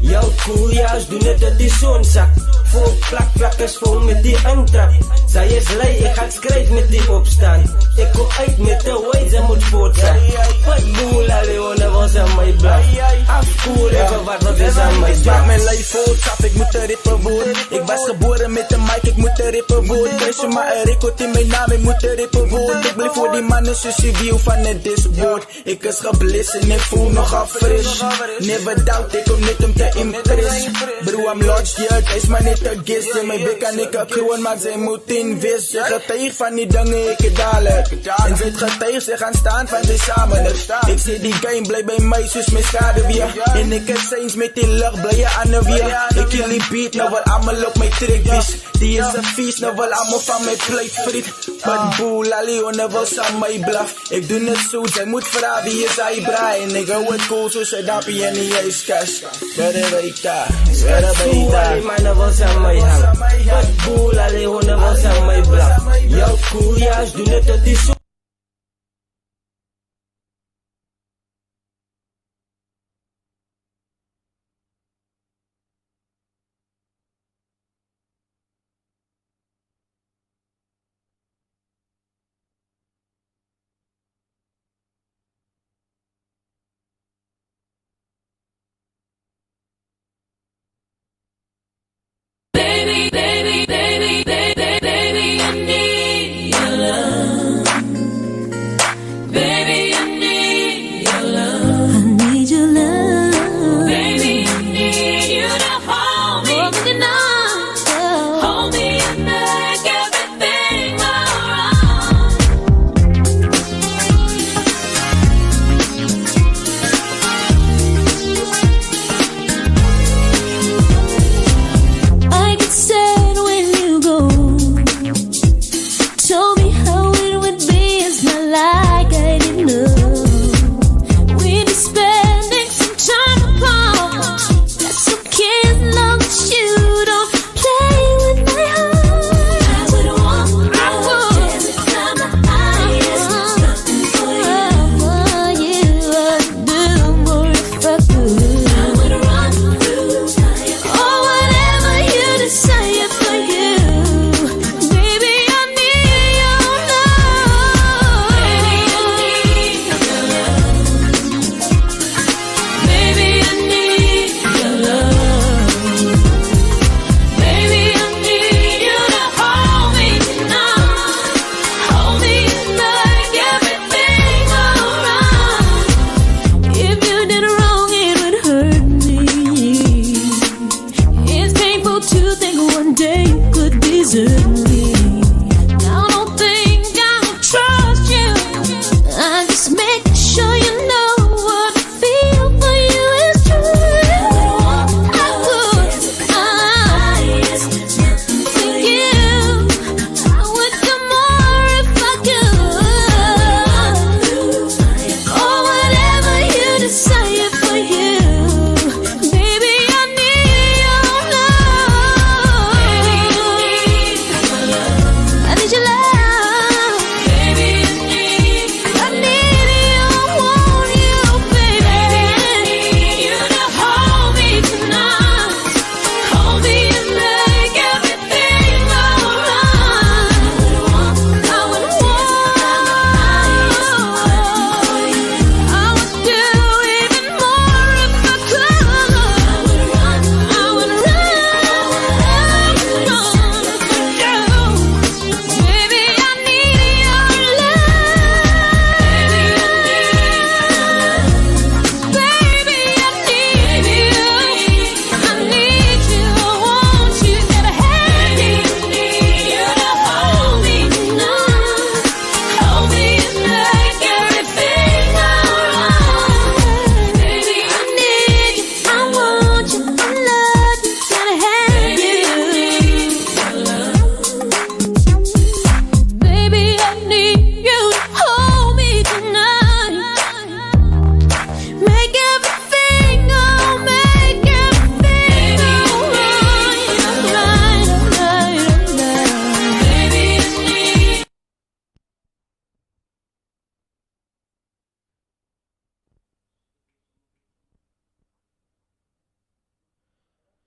Jouw koeljas doen het dat die zon zakt. Vol plakplakkers vol met die intrap. Zij is lui, ik ga schrijven met die opstaan. Ik kom uit met de wijze moet voortgaan. Wat boel, Leone was aan mijn blaf. Afkoel even wat is aan mijn blaf. Maak mijn lijf vol, sap, ik moet een rippen worden. Ik was geboren met een mic, ik moet een rippen worden. Kruisje maar een record in mijn naam, ik moet een rippen worden. Ik blijf voor die mannen, susie view van het disboard. Ik is geblist en ik voel nogal fris. Never doubt, ik kom net om te impress. Bro, I'm lodged, yeah, het is maar net een gist. In mijn bek kan ik een kroon, maar zij moet inwist. Ze getuig van die dingen, ik het dadelijk. En ze het getuig, ze gaan staan van ze samen. Ik zie die game, blijf bij mij, zus mijn schade weer. En ik het eens met die lucht, blij je aan de weer. Ik kill die beat, nou wel allemaal op mijn trekbies. Die is een vies, nou wel allemaal van mijn pleit friet. But boel, Leone was aan mijn blaf. Ik doe het zo, zij moet vragen wie is hij braai. En ik hou het cool, zo zij dappie en die is cash. Verder weet daar, verder weet daar. Die mannen was aan mijn hang. Wat boel, Leone was aan mijn blaf. Jouw koeljas doen het dat die zo. Baby, baby, baby, baby, baby, I need your love.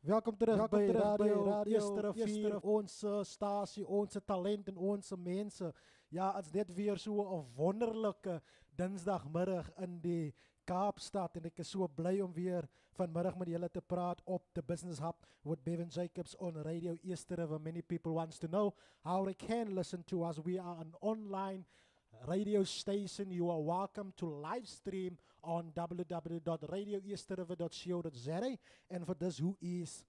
Welkom terug bij Radio Eerste Rivier, onze stasie, onze talent en onze mensen. Ja, het is dit weer zo'n wonderlijke dinsdagmiddag in die Kaapstad. En ik is zo blij om weer vanmiddag met jullie te praten op de Business Hub with Bevan Jacobs on Radio Eerste Rivier. Many people wants to know how they can listen to us. We are an online radio station. You are welcome to live stream on www.radioeasterrivier.co.za. En voor dus hoe is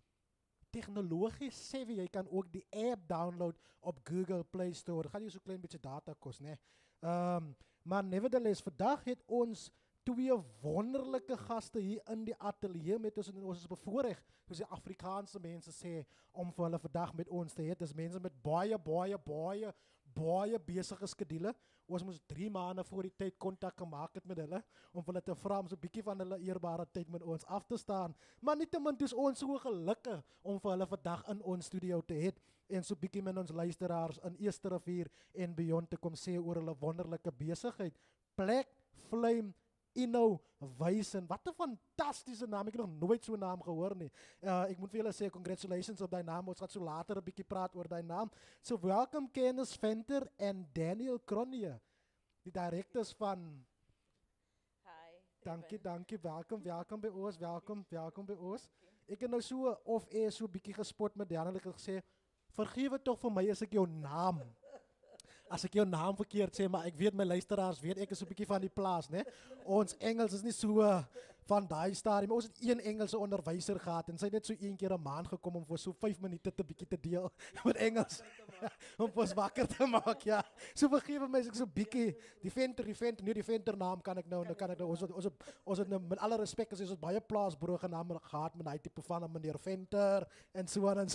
technologisch savvy, jy kan ook die app download op Google Play Store. Dat gaat je zo'n klein beetje data kosten, né? Maar nevertheless, vandaag het ons twee wonderlijke gasten hier in die atelier met ons. En ons is bevoorrecht, soos die Afrikaanse mense sê, om vir hulle vandag met ons te hê. Dis mense met baie besige skedules. Ons moes 3 maanden voor die tyd kontak gemaak het met hulle, om hulle te vra om so 'n bietjie van hulle eerbare tyd met ons af te staan. Maar nietemin is ons so gelukkig om vir hulle vandag in ons studio te hê en so bietjie met ons luisteraars in Eerste Rivier en beyond te kom sê oor hulle wonderlike besigheid. Black Flame Innovation. Wat 'n fantastiese naam. Ek het nog nooit so 'n naam gehoor nie. Ek moet vir julle sê congratulations op daai naam. Ons gaan so later 'n bietjie praat oor daai naam. So welcome Candice en Danelle Cronje, die directors van. Hi. Dankie. Welkom by ons. Welkom by ons. Ek het nou so of so 'n bietjie gespot met Danelle. Ek het gesê, vergewe tog vir my as ek jou naam verkeerd sê, maar ek weet my luisteraars weet ek is 'n bietjie van die plaas, né? Ons Engels is nie so van daai stadium. Ons het een Engelse onderwyser gehad en sy het net so een keer 'n maand gekom om vir so 5 minute te bietjie te deel met Engels om ons wakker te maak, ja. So vergewe my as ek so bietjie die venter naam kan ek nou ons het nou met alle respek as ons baie plaasbroge name gehad met daai tipe van meneer Venter en so aan.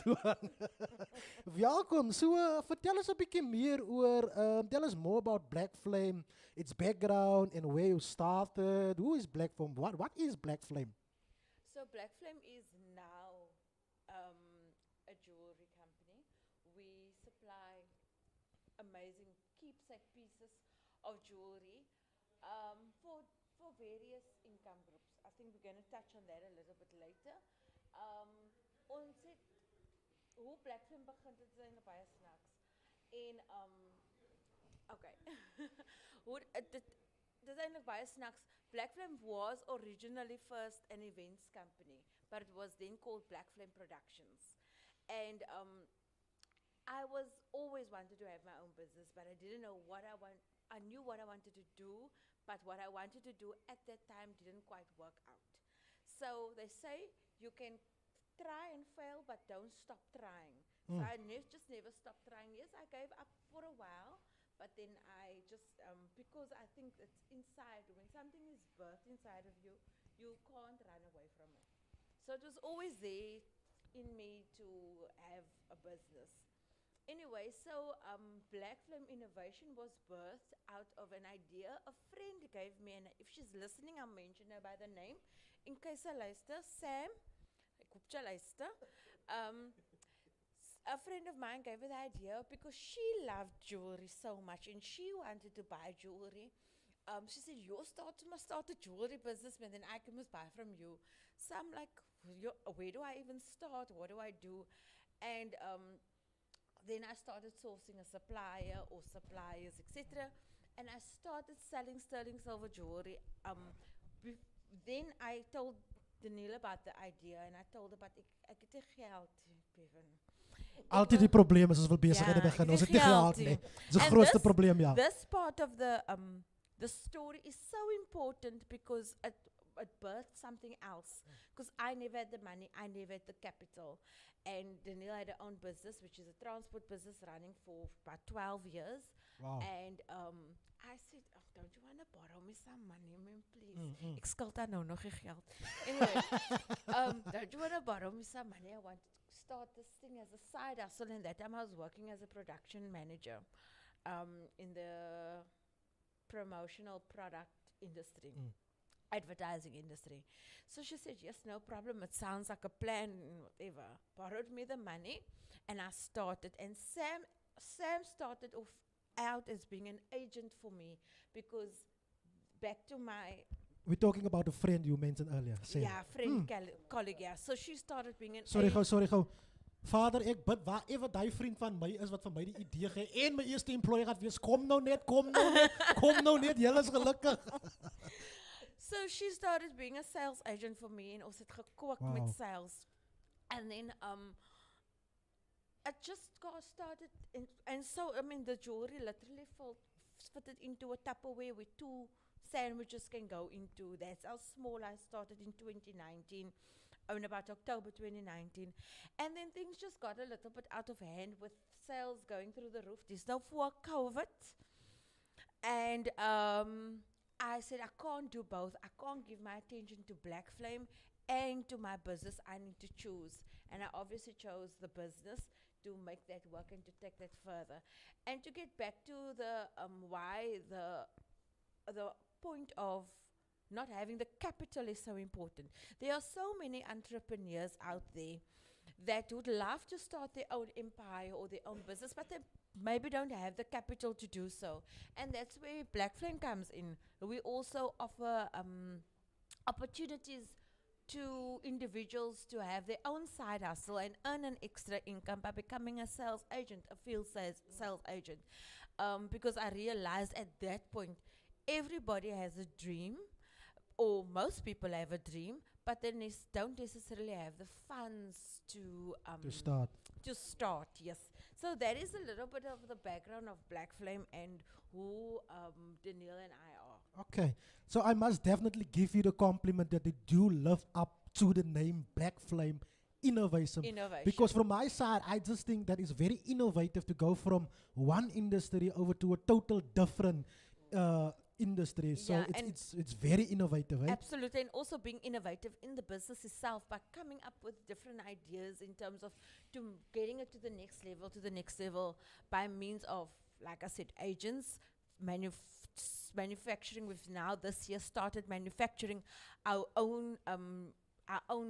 Welkom. So vertel ons 'n bietjie meer oor tell us more about Black Flame, its background and where you started. Who is Black Flame? What is Black Flame? So Black Flame is now a jewelry company. We supply amazing keepsake pieces of jewelry for various income groups. I think we're going to touch on that a little bit later. Ons het hoe Black Flame begin het zijn baie snaaks. En okay. Dit is eintlik baie snaaks. Black Flame was originally first an events company, but it was then called Black Flame Productions. And I was always wanted to have my own business, but I didn't know what I want. I knew what I wanted to do, but what I wanted to do at that time didn't quite work out. So they say you can try and fail, but don't stop trying. So I just never stopped trying. Yes, I gave up for a while, but then I just, because I think it's inside, when something is birthed inside of you, you can't run away from it. So it was always there in me to have a business. Anyway, so Black Flame Innovation was birthed out of an idea. A friend gave me, and if she's listening, I'll mention her by the name. In case I luister, Sam, ek hoop jy luister. A friend of mine gave her the idea because she loved jewelry so much and she wanted to buy jewelry. She said, you must start a jewelry business, and then I must buy from you. So I'm like, where do I even start? What do I do? And then I started sourcing a supplier or suppliers, etc. And I started selling sterling silver jewelry. Then I told Danelle about the idea and I told her, but ek het nie geld, Bevan. Altyd die probleem is ons wil besigheid begin. Ons het nie geld nie. Dis die grootste probleem, ja. This part of the story is so important because it birthed something else. Because I never had the money, I never had the capital. And Danelle had her own business, which is a transport business running for about 12 years. Wow. And I said, don't you want to borrow me some money, man, please? Ek skuld haar nou nog geen geld. Anyway, don't you want to borrow me some money? I wanted to start this thing as a side hustle. And that time I was working as a production manager in the promotional product industry. Advertising industry. So she said, yes, no problem. It sounds like a plan, whatever. Borrowed me the money and I started. And Sam started off out as being an agent for me because back to my we're talking about a friend you mentioned earlier. Say. Yeah, friend, colleague, yeah. So she started being an Sorry gou. Vader, ek bid waar ewe daai vriend van my is wat vir my die idee gee en my eerste employer gaan wees. Kom nou net, kom nou net, julle is gelukkig. So she started being a sales agent for me and also gekook met Wow. sales. And then it just got started and so I mean the jewelry literally fitted into a Tupperware with 2 sandwiches can go into. That's how small I started in 2019. In about October 2019. And then things just got a little bit out of hand with sales going through the roof. This now for COVID. And I said, I can't do both. I can't give my attention to Black Flame and to my business. I need to choose. And I obviously chose the business to make that work and to take that further. And to get back to the why the point of not having the capital is so important. There are so many entrepreneurs out there that would love to start their own empire or their own business, but they maybe don't have the capital to do so. And that's where Black Flame comes in. We also offer opportunities to individuals to have their own side hustle and earn an extra income by becoming a sales agent, a field sales agent. Because I realized at that point, everybody has a dream, or most people have a dream, but they don't necessarily have the funds to start. Yes. So that is a little bit of the background of Black Flame and who Danelle and I are. Okay, so I must definitely give you the compliment that they do live up to the name Black Flame Innovation. Because from my side, I just think that it's very innovative to go from one industry over to a total different industry. So Yeah, it's very innovative, eh? Absolutely, and also being innovative in the business itself by coming up with different ideas in terms of getting it to the next level by means of, like I said, agents, manufacturing. We've now this year started manufacturing our own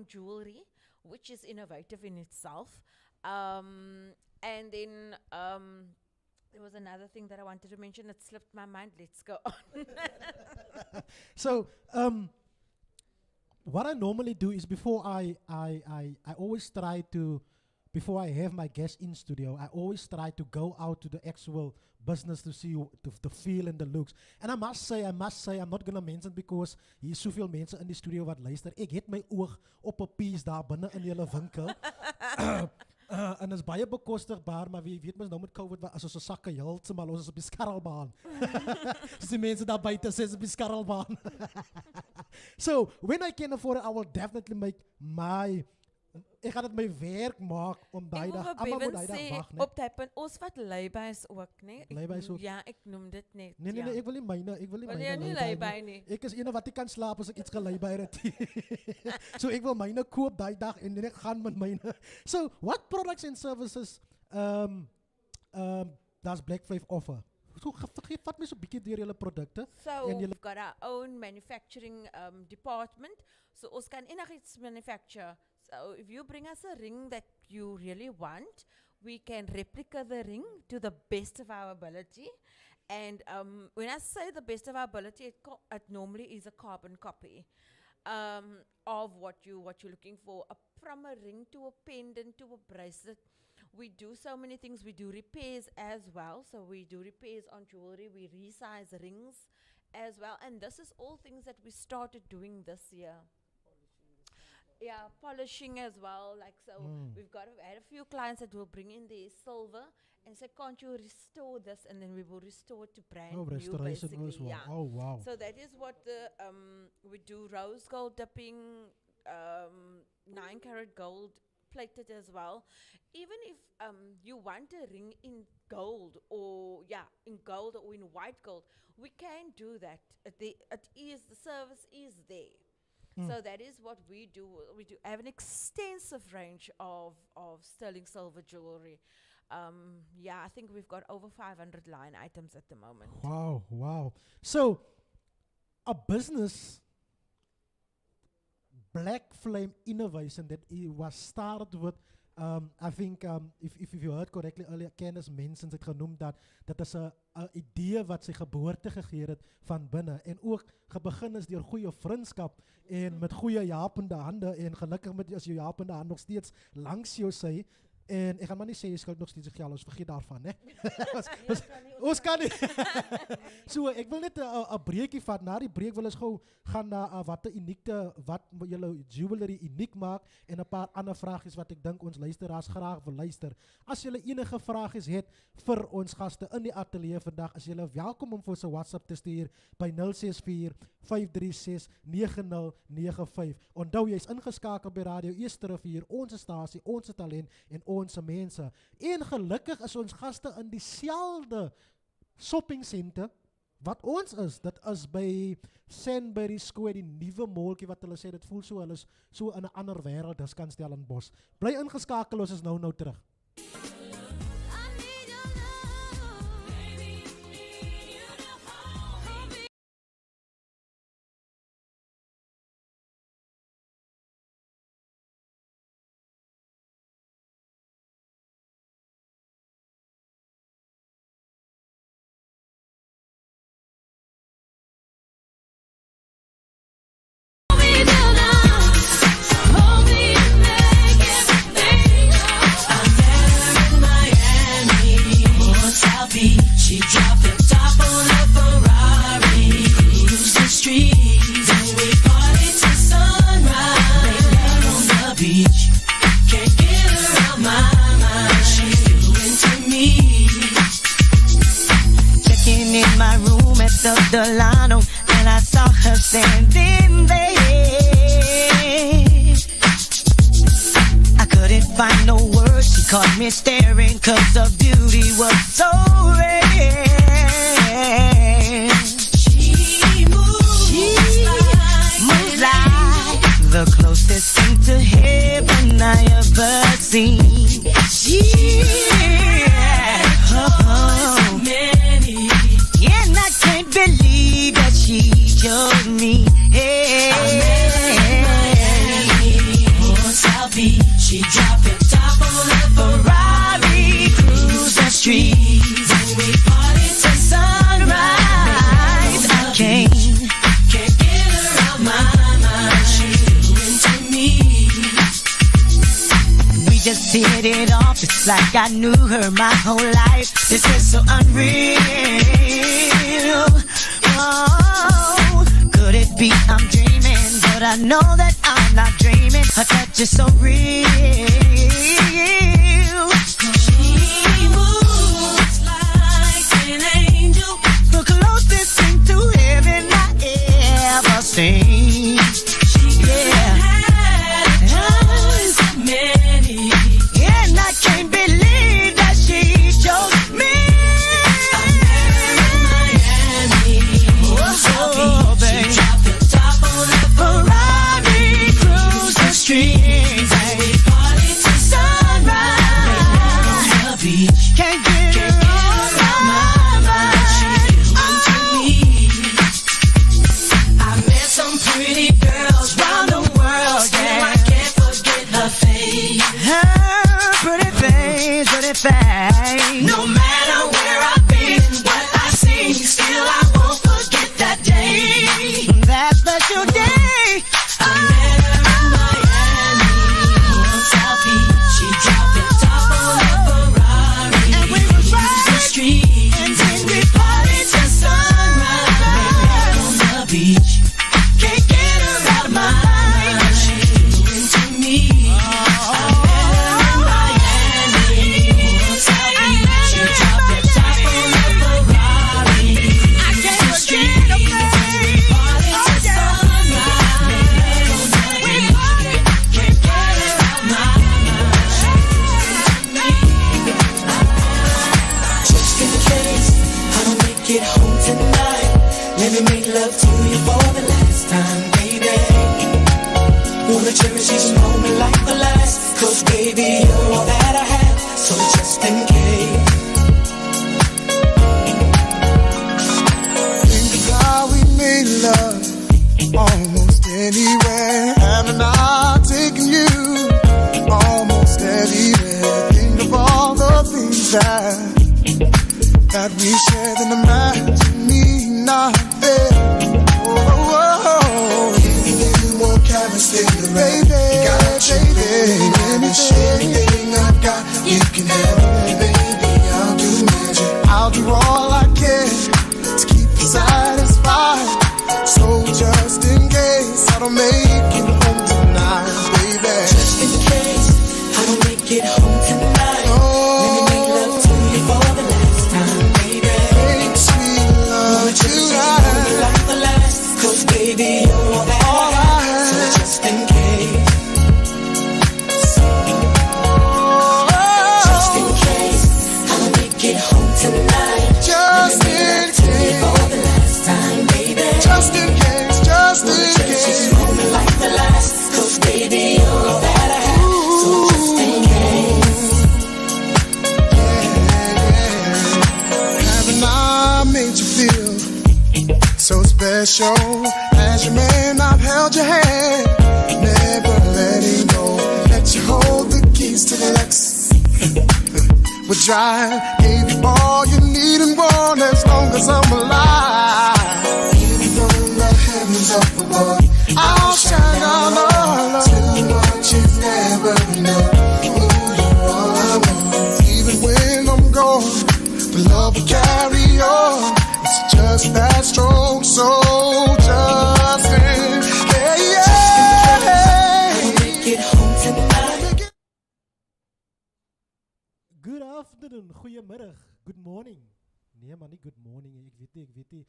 jewelry, which is innovative in itself. And then there was another thing that I wanted to mention. It slipped my mind. Let's go on. So, what I normally do is before I always try to, before I have my guest in studio, I always try to go out to the actual business to see the feel and the looks. And I must say, I'm not going to mention because hier is soveel mense in die studio wat luister. Ek het my oog op 'n piece daar binne in julle winkel. En is baie bekostigbaar, maar wie weet mens nou met COVID, as ons 'n sakke heeltemal, ons is op die skarrelbaan. Dis die mense daar buite sê is op die skarrelbaan. So, when I can afford it, I will definitely make ek gaan dit my werk maak om daai dag, almal moet daai dag wag, né? Op daai punt, ons wat leibys ook, né? Leibys ook. Ja, ek noem dit net. Nee, ek wil nie myne, Wil jy nie lei nie? Ek is ene wat nie kan slaap as ek iets gelei by het. So ek wil myne koop daai dag en ek gaan met myne. So, what products and services does Black Flame offer? So, vat my so 'n bietjie deur julle produkte. So en julle we've got our own manufacturing department. So ons kan enigiets manufacture. So if you bring us a ring that you really want, we can replica the ring to the best of our ability. And when I say the best of our ability, it normally is a carbon copy of what you're looking for. From a ring to a pendant to a bracelet. We do so many things. We do repairs as well. So we do repairs on jewelry. We resize rings as well. And this is all things that we started doing this year. Yeah, polishing as well. Like so, we've had a few clients that will bring in their silver and say, "Can't you restore this?" And then we will restore it to brand new, restoration basically. as well. Yeah. Oh, wow. So that is what we do. Rose gold dipping, 9-carat gold plated as well. Even if you want a ring in gold or in gold or in white gold, we can do that. The service is there. So that is what we do. We do have an extensive range of sterling silver jewelry. I think we've got over 500 line items at the moment. Wow. So, a business, Black Flame Innovation, that it was started with I think if you heard correctly earlier, Candice mentions het genoemd dat is 'n idee wat sy geboorte gegee het van binne en ook begin is deur goeie vriendskap en met goeie japende hande en gelukkig met as jou japende hand nog steeds langs jou sy. En ek gaan maar nie sê jy skuld nog steeds geld, ons vergeet daarvan, né? Ons kan nie. So, ek wil net 'n breekie vat. Na die breek wil ons gou gaan na wat julle jewelry uniek maak en 'n paar ander vragies wat ek dink ons luisteraars graag wil luister. As julle enige vragies het vir ons gaste in die ateljee vandag, is julle welkom om vir ons 'n WhatsApp te stuur by 064 536 9095. Onthou jy's ingeskakel by Radio Esterrivier, ons stasie, ons talent en ons mense. En gelukkig is ons gaste in dieselfde shopping center wat ons is. Dit is by Sandbury Square, die nuwe malltjie wat hulle sê dit voel so hulle is so in 'n ander wêreld, dis kan Stellenbosch. Bly ingeskakel, ons is nou terug. She dropped the top on a Ferrari, cruised the streets, and we partied till sunrise. Late out on the beach, can't get her out my mind. She's too into me. Checking in my room at the Delano, and I saw her standing there. I couldn't find no words, she caught me staring, 'cause her beauty was so rare. She moves like the closest thing to heaven I ever seen. many. And I can't believe that she chose me. Hey. I met her in Miami, on South Beach. She dropped the top on a Ferrari, cruised the streets, and we partied till sunrise. I can't get her out my mind. She's too into me. We just hit it off. It's like I knew her my whole life. This is so unreal. Oh, could it be I'm dreaming? But I know that I'm not dreaming. Her touch is so real. She moves like an angel, The closest thing to heaven I ever seen. she Yeah. had choice of many. And I can't believe that she chose me. I met her in Miami, on South Beach. She dropped the top on a Ferrari, cruised the streets, and we partied that we shared in the imagine me not there. Oh, give you more chemistry, baby. Got you, baby. Anything I got, you can have it, baby. I'll do magic. I'll do all I can to keep you satisfied. So just in case I don't make it home tonight, baby. Just in case I don't make it home tonight. Let me make love to you for the last time, baby. Make sweet love tonight. Like the last, 'cause baby, you're all that I have. So just in case. Just in case I don't make it home tonight. Just in case. For the last time, baby. Just in case, just in case. Just moment like the last, 'cause baby, you're all that I have. So just in case. Haven't I made you feel so special? As your man, I've held your hand, never letting go. Let you hold the keys to the Lex. We'll drive, gave you all you need and want as long as I'm alive. Even from the heavens up above, I'll shine on all. Too much is never enough. Ooh, you're all I want. Even when I'm gone, the love will carry on. It's just that strong, so just in case. I'll make it home tonight. Good afternoon, goeiemiddag, good morning. Nee man, nie good morning, ek weet nie,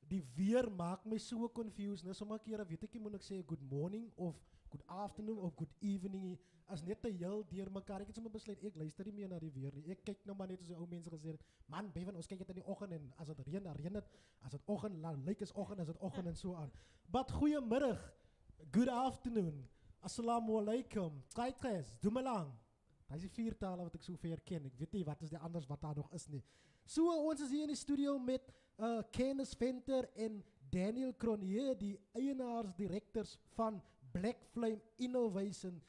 die weer maak my so confused, nou sommige kere weet ek nie, moet ek sê good morning, of good afternoon, of good evening, as net te heel deur mekaar, ek het sommer besluit, ek luister nie meer na die weer nie, ek kyk nou maar net as die ou mense gesê het, man, Bevan, ons kyk het in die oggend, en as het reën, dan reën het, as het oggend, dan lyk is oggend, as het oggend, en so aan. But goeiemiddag, good afternoon, assalamu alaikum, kaitres, doe me lang. Dit is die 4 tale wat ek so ver ken. Ek weet nie wat is die anders wat daar nog is nie. So ons is hier in die studio met Candice Venter en Danelle Cronje, die eienaars, directors van Black Flame Innovation,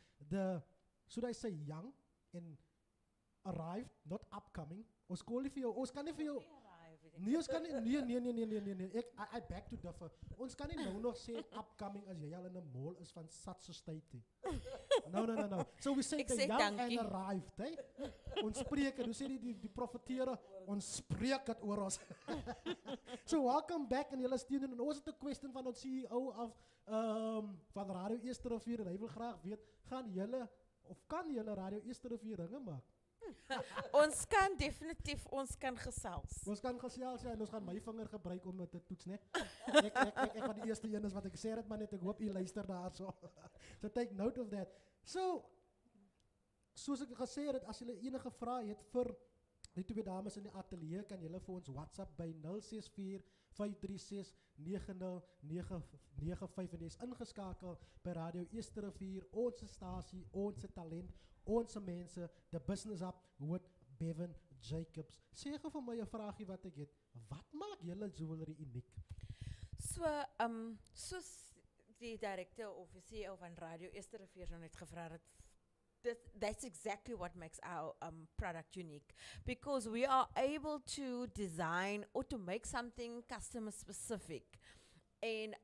should I say young and arrived, not upcoming. Ons kan nie vir jou, nee, ons kan nie, nee, I beg to differ. Ons kan nie nou nog sê upcoming as jy al in 'n mall is van such a state. No. So we say the young and arrived, hey? Ons spreek het, hoe sê die profetere, ons spreek het oor ons. So welcome back in julle studio, en ons het 'n question van ons CEO van Radio Eersterivier, en hy wil graag weet, kan julle Radio Eersterivier ringe maak? Ons kan definitief, ons kan gesels. Ons kan gesels, ja, en ons gaan my vinger gebruik om dit te toets, né? Ek van die eerste een is wat ek sê het, maar net ek hoop jy luister daar so. So take note of that. So, soos ek gesê het, as julle enige vrae het vir die twee dames in die ateljee, kan julle vir ons WhatsApp by 064 536 9095 en jy is ingeskakel by Radio Eersterivier, ons stasie, ons talent, ons mense, the business up with Bevan Jacobs. Sê gou vir my 'n vraagie wat ek het. Wat maak julle jewelry uniek? So, soos die directeur of die CEO van Radio Eersterivier nou net gevra het, that's exactly what makes our product unique, because we are able to design or to make something customer specific, and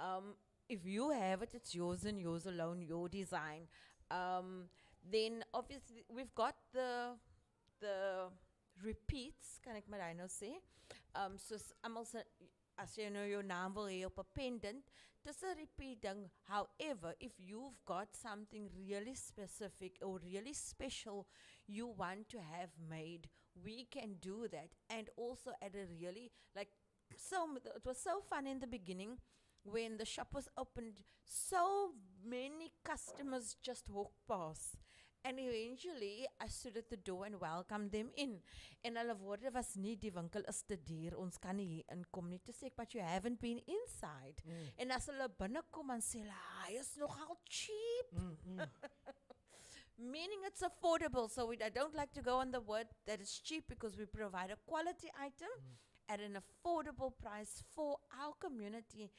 if you have it, it's yours and yours alone, your design. Then obviously we've got the repeats, kan ek maar daai nou sê. Soos almal se, as jy nou jou naam wil hê op 'n pendant, dis 'n repeat ding. However, if you've got something really specific or really special you want to have made, we can do that. And also at a really, like, so it was so fun in the beginning when the shop was opened, so many customers just walked past. And eventually, I stood at the door and welcomed them in. En hulle woorde was nie, die winkel is te duur, ons kan nie hier inkom nie. Toe sê ek, but you haven't been inside. En as hulle binnekom, dan sê hulle, hy is nogal cheap. Meaning it's affordable. So I don't like to go on the word that it's cheap, because we provide a quality item at an affordable price for our community.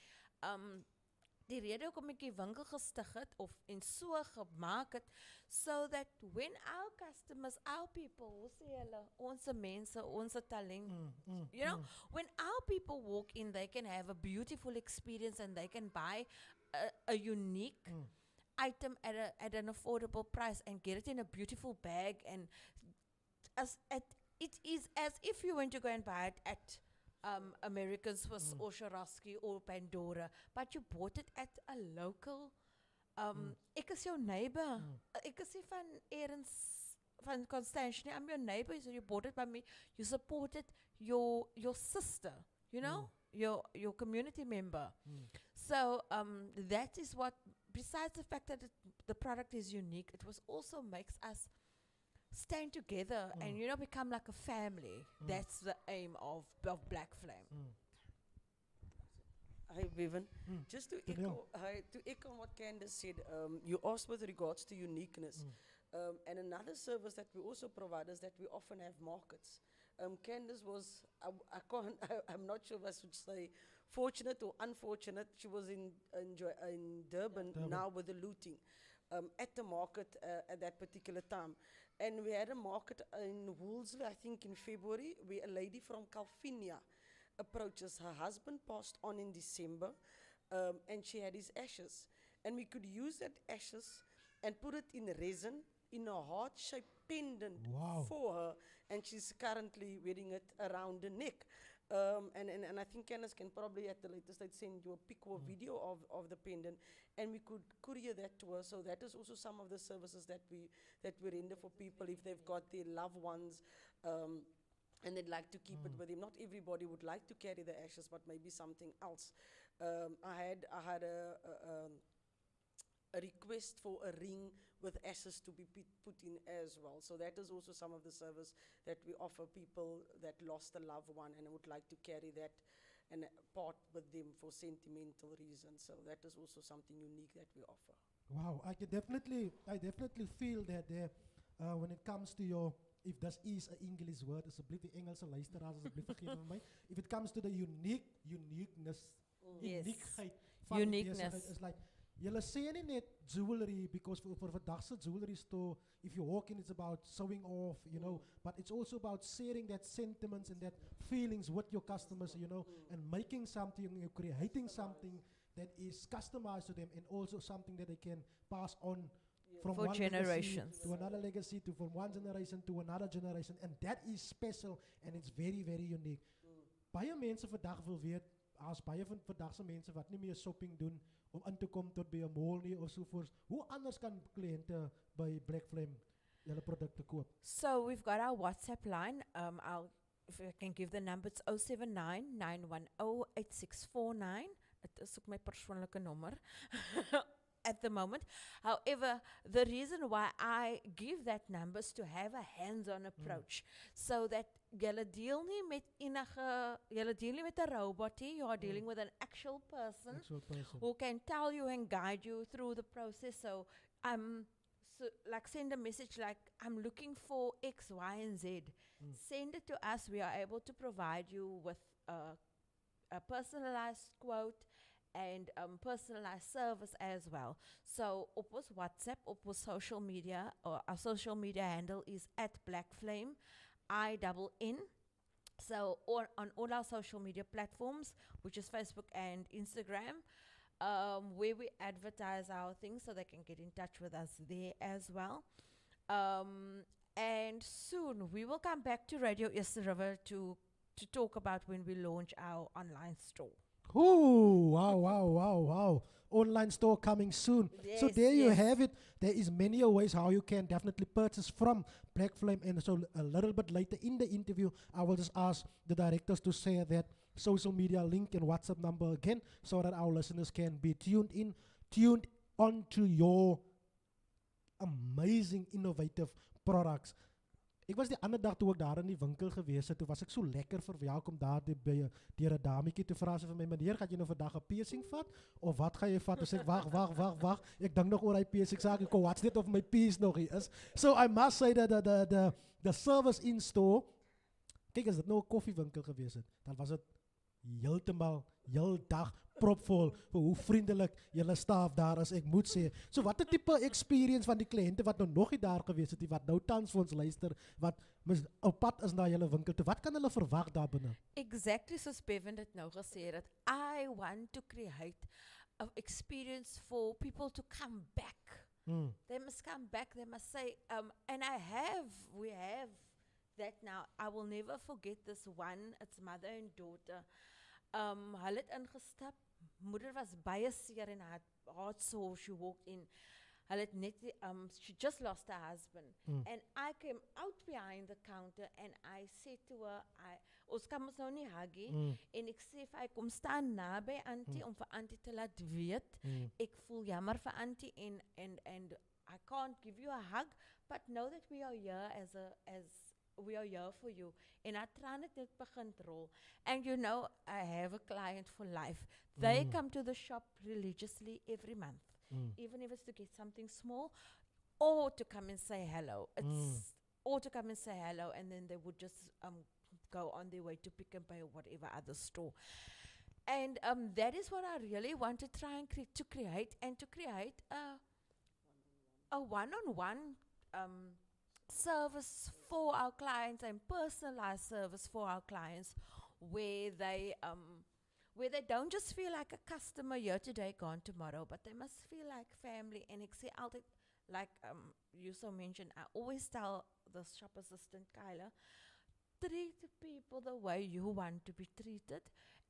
die rede hoekom ek die winkel gestig het of en so gemaak het, so that when our customers, our people, hoe sê hulle, ons mense, ons talent, you know, when our people walk in, they can have a beautiful experience and they can buy a unique item at an affordable price and get it in a beautiful bag, and it is as if you went to go and buy it at American Swiss or Swarovski or Pandora, but you bought it at a local. Ek is jou neighbor. Ek is nie van Erens van Constance nie. I'm your neighbor, so you bought it by me. You supported your sister, you know, your community member. So that is what. Besides the fact that the product is unique, it was also makes us stand together and, you know, become like a family. That's the aim of Black Flame. Hi, Bevan. Just to echo what Candice said, you asked with regards to uniqueness. And another service that we also provide is that we often have markets. Candice was, I'm not sure if I should say fortunate or unfortunate. She was in Durban now with the looting at the market at that particular time. And we had a market in Woolsley, I think in February, where a lady from Calvinia approaches. Her husband passed on in December, and she had his ashes. And we could use that ashes and put it in resin in a heart-shaped pendant for her, and she's currently wearing it around the neck. And I think Candice can probably at the later stage send you a pic or video of the pendant, and we could courier that to her. So that is also some of the services that we render for people if they've got their loved ones and they'd like to keep it with them. Not everybody would like to carry the ashes, but maybe something else. I had a request for a ring with ashes to be put in as well. So that is also some of the service that we offer people that lost a loved one and would like to carry that and part with them for sentimental reasons. So that is also something unique that we offer. Wow, I definitely feel that there, when it comes to your, if that is an English word, asseblief die Engelse luisteraars asseblief vergewe vir my. If it comes to the uniqueness, uniqueheid van die besigheid, is like, julle sê nie net jewelry, because for vandag se jewelry store, if you walk in, it's about showing off, you know, but it's also about sharing that sentiments and that feelings with your customers, you know, and making something, creating something that is customized to them, and also something that they can pass on from for one generations legacy to another legacy, to from one generation to another generation, and that is special and it's very, very unique. Baie mense vandag wil weet, as baie van vandag se mense wat nie meer shopping doen om in te kom tot by 'n mall nie of so voort, hoe anders kan kliënte by Black Flame julle produkte koop? So we've got our WhatsApp line. If I can give the number, it's 079-910-8649. It is ook my persoonlike nommer at the moment. However, the reason why I give that number is to have a hands-on approach, so that julle deel nie met julle deel nie met 'n robot nie, you are dealing with an actual person who can tell you and guide you through the process. So like send a message like, I'm looking for X, Y, and Z. Send it to us. We are able to provide you with a personalized quote and personalized service as well. So op ons WhatsApp, op ons social media, or our social media handle is @BlackFlame, INN. So on all our social media platforms, which is Facebook and Instagram, where we advertise our things, so they can get in touch with us there as well. And soon we will come back to Radio Eastern River to talk about when we launch our online store. Ooh, wow. Online store coming soon. Yes, so there you have it. There is many ways how you can definitely purchase from Black Flame. And so a little bit later in the interview, I will just ask the directors to share that social media link and WhatsApp number again, so that our listeners can be tuned on to your amazing, innovative products. Ek was die ander dag toe ek daar in die winkel gewees het, toe was ek so lekker verwelkom daar deur 'n dametjie, toe vra sy vir my, meneer, gaan jy nou vandag 'n piercing vat of wat gaan jy vat? Toe sê ek wag, ek dink nog oor hy piercing, sê ek, wat's net of my piece nog hier is. So I must say that the service in store, kyk, as dit nou 'n koffiewinkel gewees het, dan was dit heel dag propvol vir hoe vriendelik julle staf daar is, ek moet sê. So wat 'n tipe experience van die kliënte wat nou nog nie daar gewees het, wat nou tans vir ons luister, wat op pad is na julle winkel toe, wat kan hulle verwag daar binne? Exactly soos Bevan dit nou gesê het. I want to create an experience for people to come back. They must come back, they must say, and we have that now. I will never forget this one, it's mother and daughter. Hulle het ingestap, moeder was baie seer en haar heart sore, she walked in. Hulle het net, she just lost her husband. And I came out behind the counter and I said to her, ons kan ons nou nie huggie, en ek sê vir hy, kom staan naby auntie, om vir auntie te laat weet, ek voel jammer vir auntie, and I can't give you a hug, but know that we are here we are here for you. En I traan het net begin rol. And you know, I have a client for life. They come to the shop religiously every month. Even if it's to get something small, or to come and say hello. Or to come and say hello, and then they would just go on their way to Pick and Pay or whatever other store. And that is what I really want to try and create a one-on-one service for our clients, and personalized service for our clients, where they don't just feel like a customer here today, gone tomorrow, but they must feel like family. And ek sê altyd, like you so mentioned, I always tell the shop assistant Kyla, treat people the way you want to be treated,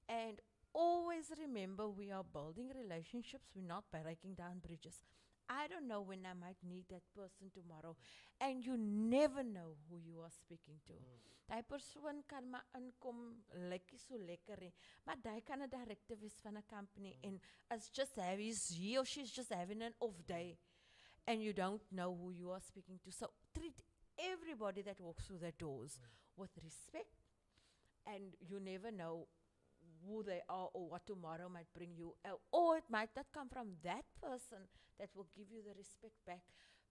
and always remember we are building relationships, we're not breaking down bridges. I don't know when I might need that person tomorrow, and you never know who you are speaking to. Die persoon kan maar inkom, lekkie so lekker, maar die kan 'n director wees van 'n company, and he or she's just having an off day, and you don't know who you are speaking to. So treat everybody that walks through the doors with respect, and you never know who they are or what tomorrow might bring you, or it might not come from that person that will give you the respect back.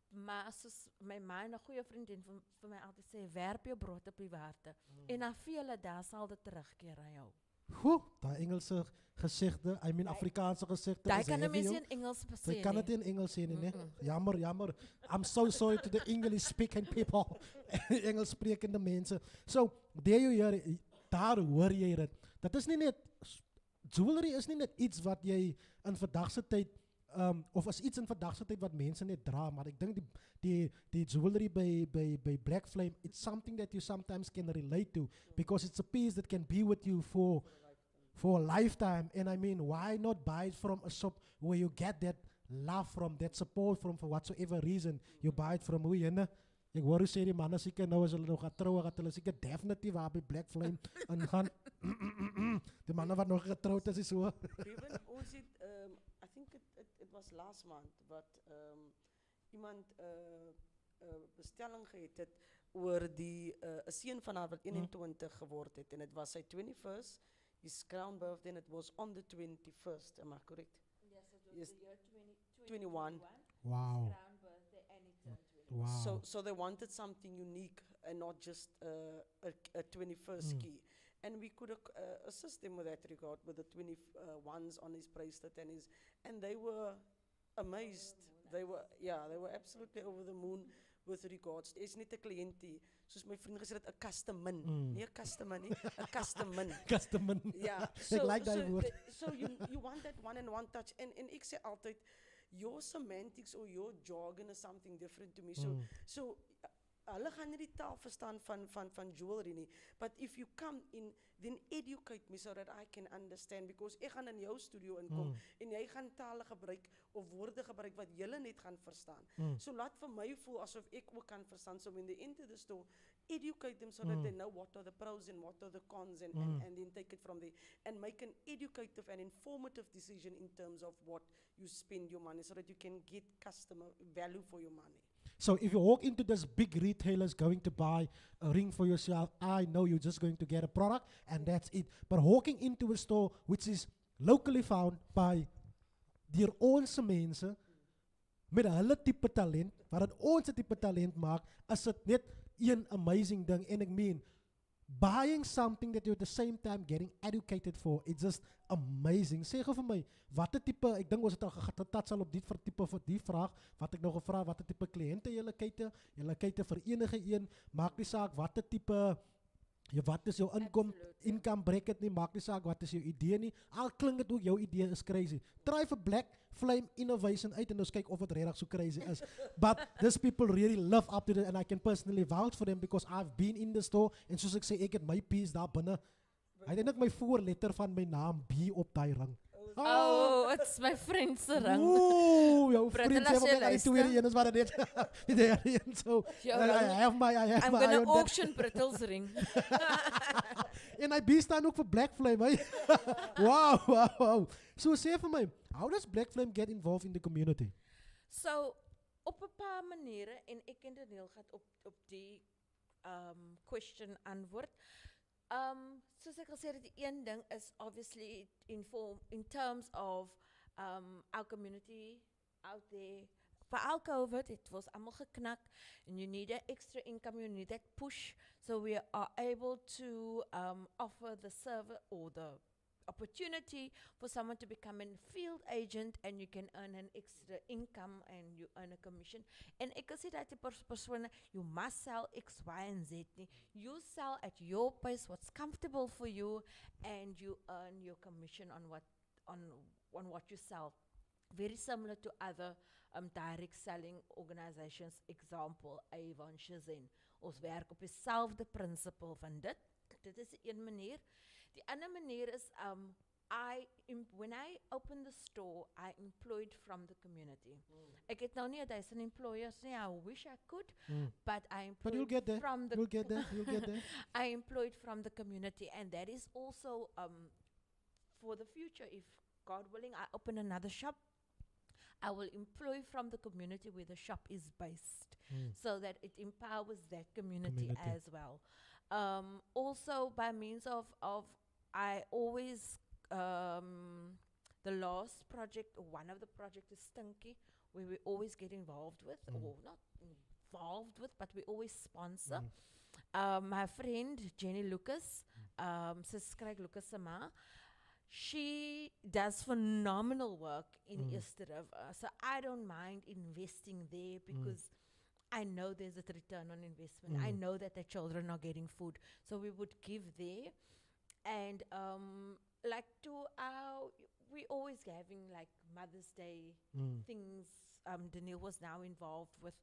Maar soos my ma, 'n goeie vriendin vir my altyd sê, werp jou brood op die water, en na vele dae sal dit terugkeer aan jou. Daai Engelse gesegde, Afrikaanse gesegde. Daai kan 'n mens in Engels sê. Jy kan dit in Engels sê nie. Jammer. I'm so sorry to the English speaking people. Engels sprekende mense. So, daar hoor jy dit. Dat is nie net, jewelry is nie net iets wat jy in vandag se tyd, of is iets in vandag se tyd wat mense net dra, maar ek dink die jewelry by Black Flame, it's something that you sometimes can relate to, because it's a piece that can be with you for a lifetime. And I mean, why not buy it from a shop where you get that love from, that support from, for whatsoever reason you buy it from. Hoe jyne, ek hoor hoe sê die manne seker nou as hulle nog gaan trou, gaat hulle seker definitief waar by Black Flame ingaan. Die manne wat nog getrouwd is so. Bevan, ons het, I think it was last month, wat iemand bestelling gehad het oor die seun van haar wat 21 geword het, en het was sy 21st, his crown birthday, and it was on the 21st, am I correct? Yes, it was Yes. the year 21. Wow. His crown birthday, and he turned 21. Wow. So they wanted something unique and not just a 21st key. And we could assist them with that regard, with the 21s on his bracelet and they were amazed. They were absolutely over the moon with regards. It's not a cliëntie, soos my vriend gesê het, 'n customer, nie 'n customer nie, 'n customer. Customer. Yeah. Ek like that word. So you want that one touch, and ek sê altyd, your semantics or your jargon is something different to me. So hulle gaan nie die taal verstaan van jewelry nie, but if you come in, then educate me so that I can understand, because ek gaan in jou studio inkom, en jy gaan tale gebruik, of woorde gebruik, wat julle net gaan verstaan. So laat vir my voel, asof ek ook kan verstaan, so when they enter the store, educate them so that they know what are the pros and what are the cons, and then take it from there, and make an educative and informative decision in terms of what you spend your money, so that you can get customer value for your money. So if you walk into this big retailer's going to buy a ring for yourself, I know you're just going to get a product and that's it. But walking into a store which is locally found by die onze mense, met hulle type talent, wat het onze type talent maak, is het net een amazing ding. En ek meen, buying something that you're at the same time getting educated for, it's just amazing. Sê gou vir my, watter tipe, ek dink ons het al getat sal op die tipe vir die vraag, wat ek nou gevra, watter tipe kliënte julle kyk vir enige een, maak nie saak watter tipe, wat is jou income bracket nie, maak nie saak wat is jou idee nie, al klink het ook jou idee is crazy. Try vir Black Flame Innovation uit en ons kyk of het regtig so crazy is. But these people really love up to it and I can personally vouch for them because I've been in the store en soos ek sê, ek het my piece daar binne. Hy het eintlik my voorletter van my naam B op daai ring. Oh, it's my friend se ring. Ooh, jou Brittel, vriend as sê jy ook die tweede een is wat dit die derde een. So Jou I ring. have my I'm my gonna own that. auction Brittle's ring. En hy B staan ook vir Black Flame, hey. Wow. So sê vir my, how does Black Flame get involved in the community? So, op 'n paar maniere en ek en Danelle gaan op die question antwoord. Soos ek gesê het, die een ding is obviously in terms of our community out there. Vir COVID, it was almal geknak and you need an extra income, you need that push. So we are able to offer the service or the opportunity for someone to become a field agent and you can earn an extra income and you earn a commission. En ek sê dat die persone, you must sell X, Y and Z nie. You sell at your pace, what's comfortable for you and you earn your commission on what you sell. Very similar to other direct selling organizations, example, Avon, Shazin. Ons werk op dieselfde principle van dit. Dit is een manier. Die ander manier is, when I opened the store, I employed from the community. Ek het nou nie 1000 employers nie, I wish I could, but I But you'll employed get there. from the You'll get there. I employed from the community, and that is also for the future. If God willing, I open another shop, I will employ from the community where the shop is based, so that it empowers that community as well. Also, by means of I always the last project, one of the projects is Stinky, where we always get involved with, or not involved with, but we always sponsor. My friend Jenny Lucas, Sis Craig Lucas Sama, she does phenomenal work in Easter River. So I don't mind investing there because I know there's a return on investment. I know that the children are getting food. So we would give there. And like we always having like Mother's Day things. Danelle was now involved with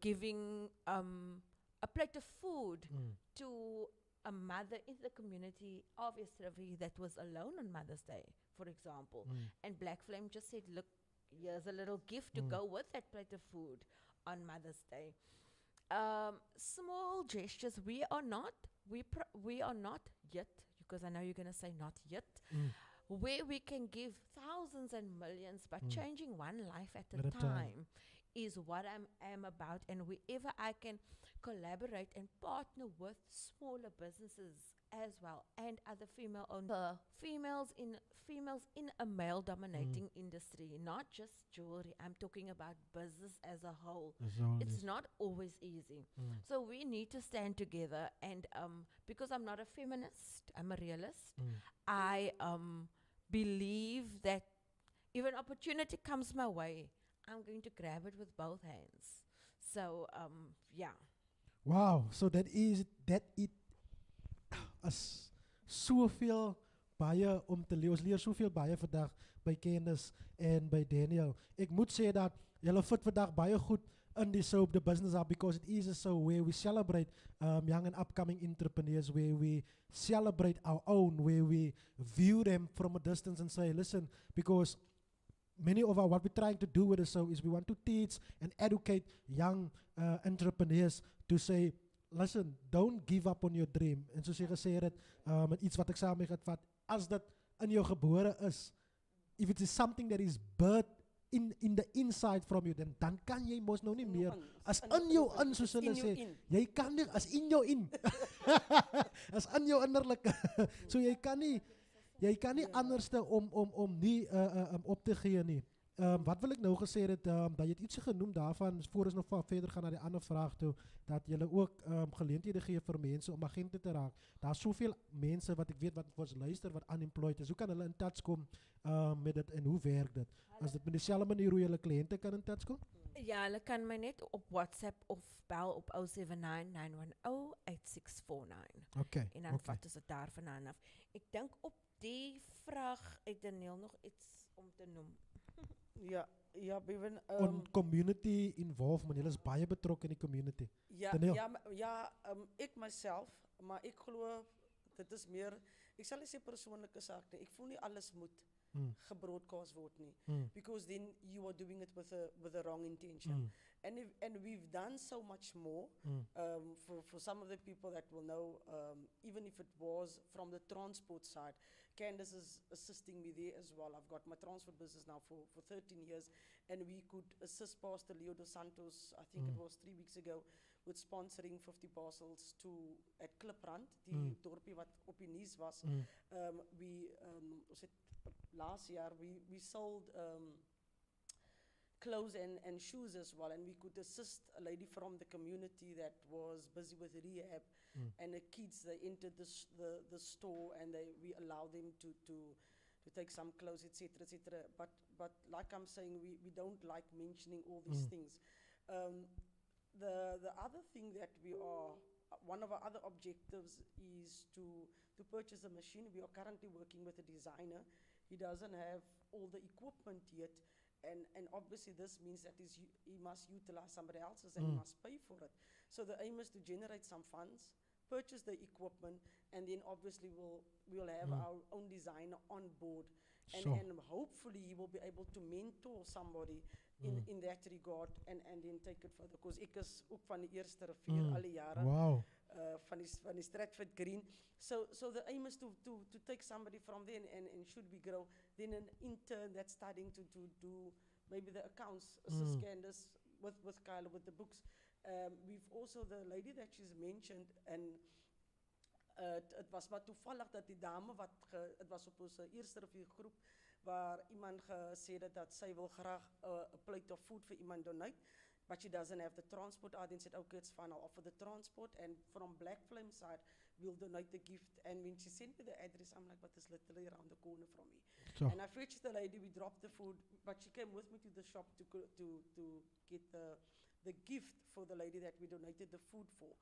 giving a plate of food to a mother in the community of Easterville that was alone on Mother's Day, for example. And Black Flame just said, look, here's a little gift to go with that plate of food on Mother's Day. Small gestures. We are not yet, because I know you're going to say not yet, where we can give thousands and millions, but changing one life at a time is what I am about. And wherever I can collaborate and partner with smaller businesses as well and other female-owned females in a male-dominating industry, not just jewelry. I'm talking about business as a whole. It's not always easy. So we need to stand together. And because I'm not a feminist, I'm a realist. I believe that if an opportunity comes my way, I'm going to grab it with both hands. So yeah. Wow, so that it is soveel baie om te leer. Ons leer soveel baie vandag by Candice en by Danelle. Ek moet sê dat julle fit vandag baie goed in die soap, the business hub, because it is a show where we celebrate young and upcoming entrepreneurs, where we celebrate our own, where we view them from a distance and say, listen, because many of what we're trying to do with the show is we want to teach and educate young entrepreneurs to say, listen, don't give up on your dream. En soos jy gesê het, met iets wat ek saam mee gevat, as dat in jou gebore is, if it is something that is birthed in the inside from you, dan kan jy mos nou nie meer, as in jou in, soos hulle sê, jy kan nie, as in jou in, as in jou innerlike, so jy kan nie anderste om nie op te gee nie. Wat wil ik nou gezegd het, dat je het iets genoemd daarvan, voor ons nog verder gaan naar die andere vraag toe, dat jullie ook geleenthede geven voor mensen om agenten te raken. Daar is zoveel mensen wat ik weet wat voor luister, wat unemployed is. Hoe kan hulle in touch komen met het en hoe werkt het? Als het met dezelfde manier hoe jullie cliënten kan in touch komen? Ja, hulle kan my net op WhatsApp of bel op 079 910 8649. Oké. En dan vat ons dit daar vandaan af. Ek dink op die vraag het Danelle nog iets om te noem. Ja, Bevan. On community involvement, jullie is baie betrokken in die community. Ik mezelf, maar ik geloof, dit is meer, ik zal eens een persoonlijke zaak doen. Ik voel niet alles moet gebroadcast worden. Because then you are doing it with the wrong intention. And we've done so much more for some of the people that will know, even if it was from the transport side. Candice is assisting me there as well. I've got my transport business now for 13 years, and we could assist Pastor Leo dos Santos, I think it was 3 weeks ago, with sponsoring 50 parcels at Kliprand, die dorpie wat op die nuus was. Last year we sold clothes and shoes as well, and we could assist a lady from the community that was busy with rehab, and the kids, they entered the store, and we allowed them to take some clothes, etc., etc. But like I'm saying, we don't like mentioning all these things. The other thing that one of our other objectives is to purchase a machine. We are currently working with a designer. He doesn't have all the equipment yet, and obviously this means that he must utilize somebody else's and he must pay for it. So the aim is to generate some funds, purchase the equipment, and then obviously we'll have our own designer on board, and hopefully he will be able to mentor somebody in that regard, and then take it further. Because ek is ook van die eerste rivier alle jare. Wow. Van die Stratford Green. So the aim is to take somebody from there, and should we grow, then an intern that's starting to do maybe the accounts, assist Candice with Kyle with the books. We've also, the lady that she's mentioned, and het was maar toevallig dat die dame het was op ons eerste riviergroep waar iemand gesê het dat sy wil graag a plate of food vir iemand donate, but she doesn't have the transport. I then said, okay, it's fine, I'll offer the transport, and from Black Flame side, we'll donate the gift. And when she sent me the address, I'm like, but it's literally around the corner from me. So. And I fetched the lady, we dropped the food, but she came with me to the shop to get the gift for the lady that we donated the food for.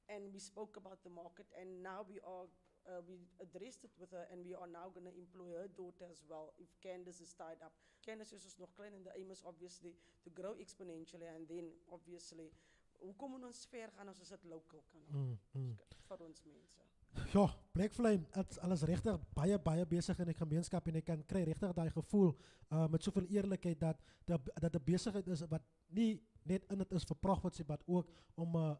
And we spoke about the market, and now we addressed it with her, and we are now going to employ her daughter as well, if Candice is tied up. Candice is nog klein, and the aim is obviously to grow exponentially, and then obviously, hoe kom ons ver gaan as ons dit local kan doen, vir ons mense. Ja, Black Flame, alles regtig baie besig in die gemeenskap, en ek kan kry regtig daai gevoel met soveel eerlikheid dat 'n besigheid is wat nie net in dit is vir profits, maar ook om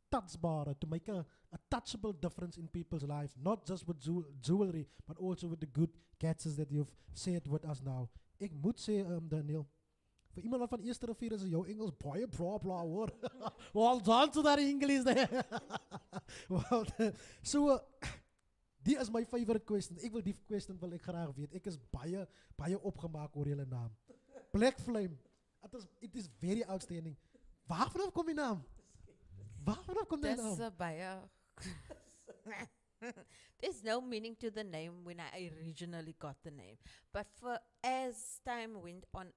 touchbare, to make a touchable difference in people's life, not just with jewelry, but also with the good gadgets that you've said with us now. Ek moet sê, Danelle, vir iemand wat van Eerste Rivier is jou Engels baie bra hoor. Well done to that English there. Well, so, die is my favorite question. Die question wil ek graag weet. Ek is baie opgemaak oor julle naam. Black Flame, it is very outstanding. Waarvan kom die naam? Waarom komt dat nou? There's no meaning to the name when I originally got the name. But as time went on,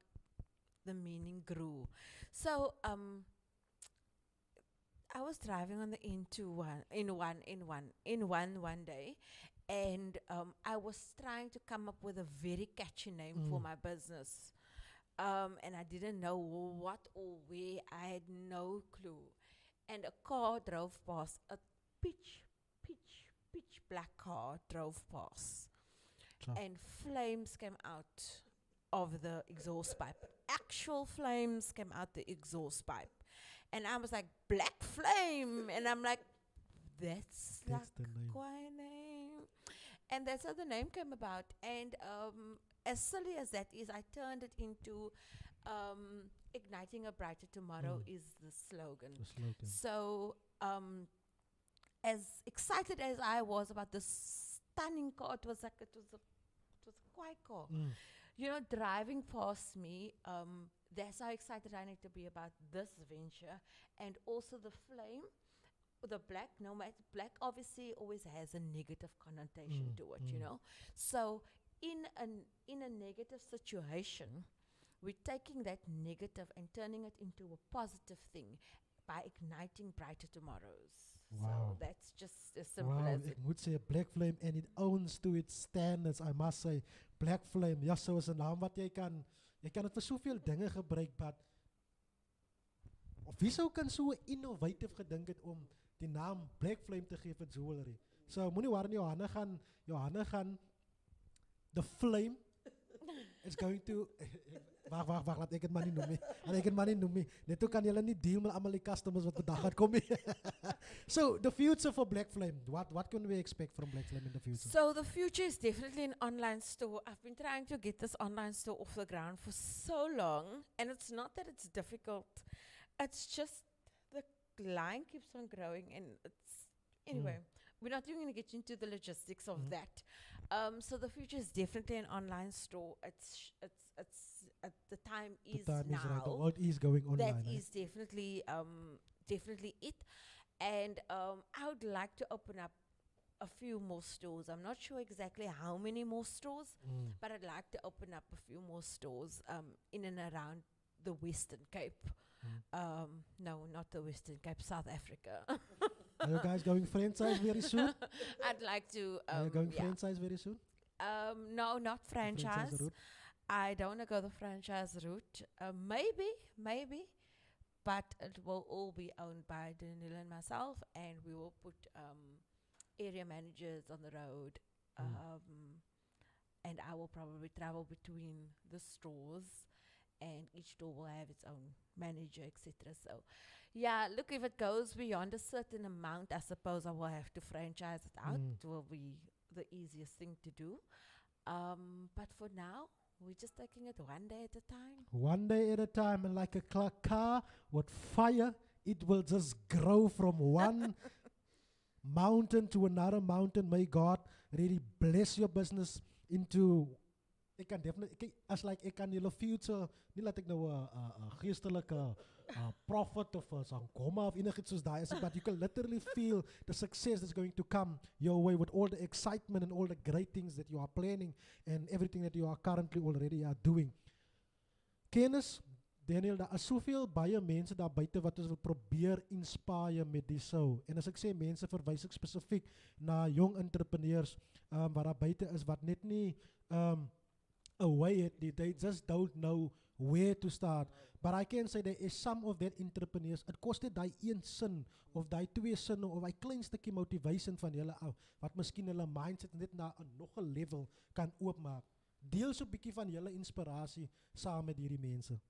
the meaning grew. So I was driving on the N1 one day, and I was trying to come up with a very catchy name for my business. And I didn't know what or where. I had no clue. And a car drove past, a pitch black car drove past. And flames came out of the exhaust pipe. Actual flames came out the exhaust pipe. And I was like, Black Flame! And I'm like, that's like quite a name. And that's how the name came about. And as silly as that is, I turned it into igniting a brighter tomorrow is the slogan. So as excited as I was about this stunning car, it was a quiet car. driving past me, that's how excited I need to be about this venture. And also the flame, the black, no matter, black obviously always has a negative connotation to it, So in a negative situation, we're taking that negative and turning it into a positive thing by igniting brighter tomorrows. Wow. So that's just as simple Wow, as it. ek moet sê Black Flame and it owns to its standards, I must say. Black Flame, ja, so is 'n naam wat jy kan dit vir soveel dinge gebruik, but of wie sou kan so innovative gedink het om die naam Black Flame te gee vir jewelry? So moenie worry, jou hande gaan the flame is going to Wag, laat ek het maar nie noem nie. Net toe kan julle nie deal met almal die customers wat vandag gaan kom nie. So, the future for Black Flame, what can we expect from Black Flame in the future? So the future is definitely an online store. I've been trying to get this online store off the ground for so long, and it's not that it's difficult. It's just the line keeps on growing, and anyway. We're not even going to get into the logistics of that. So the future is definitely an online store. It's the time is The time now. is right. The world is going online. That is definitely it. And I would like to open up a few more stores. I'm not sure exactly how many more stores, but I'd like to open up a few more stores in and around the Western Cape. No, not the Western Cape, South Africa. Are you guys going franchise very soon? I'd like to. Are you going franchise very soon? No, not franchise. route? I don't want to go the franchise route. Maybe, but it will all be owned by Danelle and myself, and we will put area managers on the road. And I will probably travel between the stores, and each store will have its own manager, etc. So, yeah, look, if it goes beyond a certain amount, I suppose I will have to franchise it out. It will be the easiest thing to do. But for now, we're just taking it one day at a time. One day at a time, and like a car with fire, it will just grow from one mountain to another mountain. May God really bless your business into. Ek kan definitely, as like ek kan julle future, nie laat ek nou 'n geestelike prophet of 'n sangoma of enigiets soos daai is, but you can literally feel the success that's going to come your way with all the excitement and all the great things that you are planning and everything that you are currently already are doing. Candice, Danelle, daar is soveel baie mense daar buite wat ons wil probeer inspire met die show. En as ek sê mense, verwys ek spesifiek na jong entrepreneurs wat daar buite is wat net nie away they just don't know where to start. But I can say there is some of that entrepreneurs, het kost net die een sin, of die twee sinne, of die klein stukkie motivation van julle af, wat miskien hulle mindset net na nog 'n level kan oopmaak. Deel so 'n bietjie van julle inspirasie saam met hierdie mense.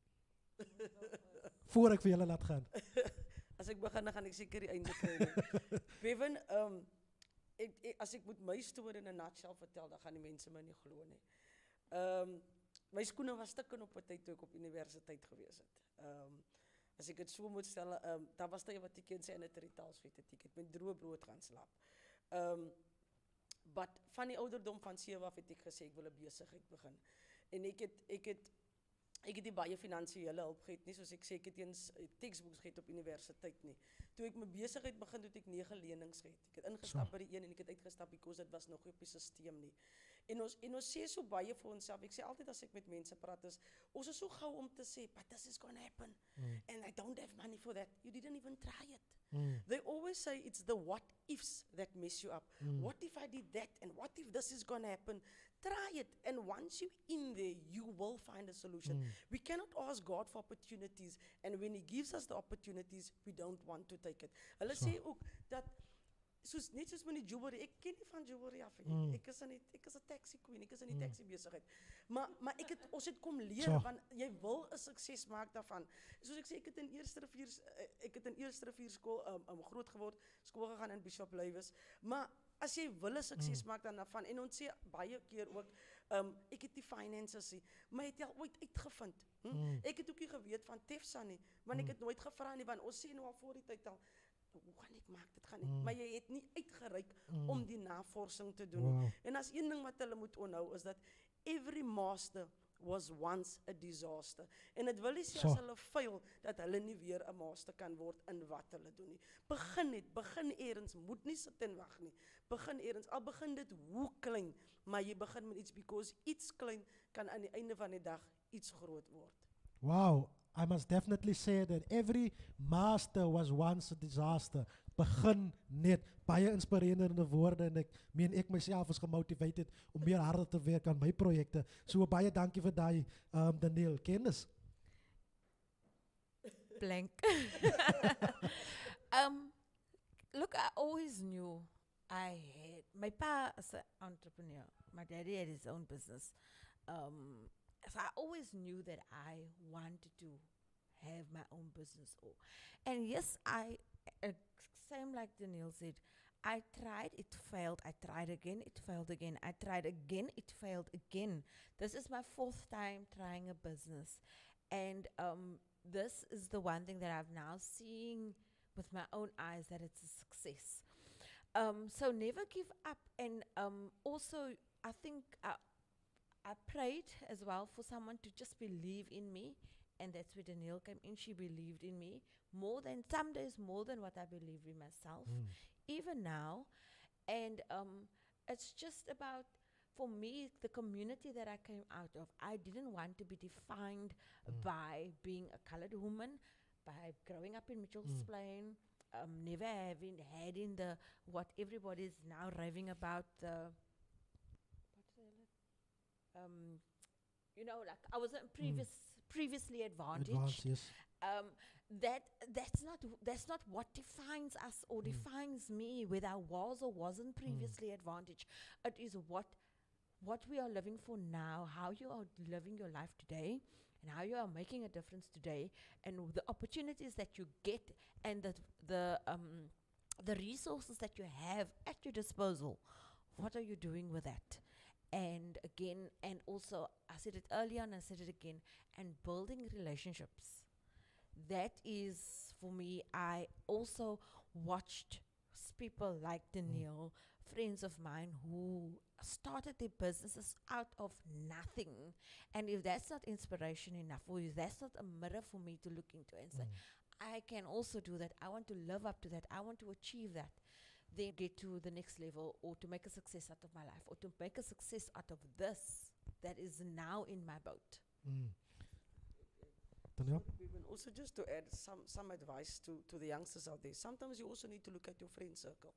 Voor ek vir julle laat gaan. As ek begin, dan gaan ek seker die einde kry. Bevan, as ek moet my storie in 'n nutshell vertel, dan gaan die mense my nie glo nie. My skoene was stukken op 'n tyd toe ek op universiteit gewees het. As ek dit so moet stel, daar was tye wat ek in sy in 'n territoriaalsfeet het ek met droë brood gaan slaap. But van die ouderdom van 7 af het ek gesê ek wil 'n besigheid begin. En ek het nie baie finansiële hulp gehad nie, soos ek sê ek het eens textbooks gehad op universiteit nie. Toe ek my besigheid begin, het ek 9 lenings gehad. Ek het ingestap by die een en ek het uitgestap because dit was nog nie op die stelsel nie. En ons sê so baie vir onsself. Ek sê altyd as ek met mense praat is, ons is so gou om te sê, but this is gonna happen. And I don't have money for that. You didn't even try it. They always say it's the what ifs that mess you up. What if I did that? And what if this is gonna happen? Try it. And once you're in there, you will find a solution. We cannot ask God for opportunities. And when He gives us the opportunities, we don't want to take it. Hulle sê ook dat net soos met die jewelry, ek ken nie van jewelry af nie. Ek is 'n taxi queen, ek is in die taxi besigheid. Maar ons het kom leer, want jy wil 'n sukses maak daarvan. Soos ek sê, ek het in Eerste Rivier skool groot geword, skool gegaan in Bishop Lywes. Maar as jy wil 'n sukses maak daarvan, en ons sê baie keer ook, ek het die finances nie, maar het jy al ooit uitgevind? Ek het ook nie geweet van Tefsa nie, want ek het nooit gevra nie, want ons sê nou al voor die tyd al, hoe gaan ek maak, dit gaan nie. Maar jy het nie uitgereik om die navorsing te doen. En as een ding wat hulle moet onthou is dat every master was once a disaster. En dit wil nie sê So. as hulle fail, dat hulle nie weer 'n master kan word in wat hulle doen nie. Begin eers, moet nie sit en wag nie. Begin eers, al begin dit hoe klein, maar jy begin met iets, because iets klein kan aan die einde van die dag iets groot word. Wow, I must definitely say that every master was once a disaster. Begin net. Baie inspirerende woorde en ek myself is gemotiveerd om meer harder te werk aan my projekte. So baie dankie vir daai Danelle. Candice. Blank. Look, I always knew my pa is an entrepreneur. My daddy had his own business. So I always knew that I wanted to have my own business. And yes, same like Danelle said, I tried, it failed. I tried again, it failed again. I tried again, it failed again. This is my 4th time trying a business. And this is the one thing that I've now seen with my own eyes that it's a success. So never give up. And also, I think I prayed as well for someone to just believe in me. And that's where Danelle came in. She believed in me some days more than what I believe in myself, even now. And it's just about, for me, the community that I came out of. I didn't want to be defined by being a colored woman, by growing up in Mitchell's Plain, never having had in the, what everybody is now raving about, like I wasn't previously advantaged. Yes. That's not what defines us or defines me, whether I was or wasn't previously advantaged. It is what we are living for now, how you are living your life today, and how you are making a difference today, and the opportunities that you get, and the resources that you have at your disposal. What are you doing with that? And again, and also, I said it earlier and I said it again, and building relationships. That is, for me, I also watched people like Danelle, friends of mine who started their businesses out of nothing. And if that's not inspiration enough, or if that's not a mirror for me to look into and say, I can also do that, I want to live up to that, I want to achieve that, then get to the next level, or to make a success out of my life, or to make a success out of this that is now in my boat. Danelle? Also, just to add some advice to the youngsters out there, sometimes you also need to look at your friend circle.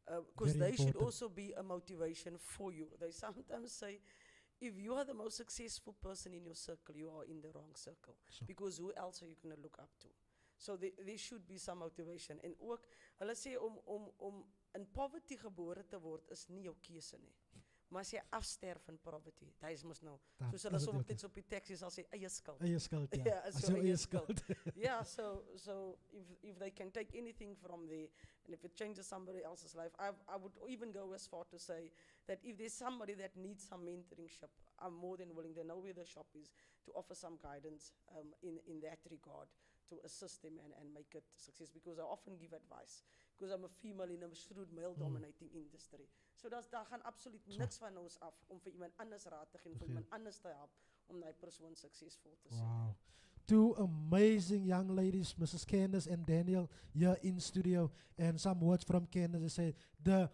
Because Very they should important. also be a motivation for you. They sometimes say, if you are the most successful person in your circle, you are in the wrong circle. Sure. Because who else are you going to look up to? So there should be some motivation. En ook, hulle sê om in poverty gebore te word is nie jou keuse nie. Maar as jy afsterf in poverty, daar is mos nou, Dat soos hulle is het soms ook, net op die taxi sal sê, eie skuld. Eie skuld, ja. Ja, As so jou eie eie skuld. skuld. Yeah, so if they can take anything from there, and if it changes somebody else's life, I would even go as far to say that if there's somebody that needs some mentoringship, I'm more than willing, they know where the shop is, to offer some guidance in that regard, to assist them and make it success, because I often give advice, because I'm a female in a shrewd male-dominating industry. So daar gaan absoluut niks van ons af om vir iemand anders raad te gee, vir iemand anders te help, om die persoon succesvol te sien. Wow. Two amazing young ladies, Mrs. Candice and Danelle, here in studio. And some words from Candice. They say, the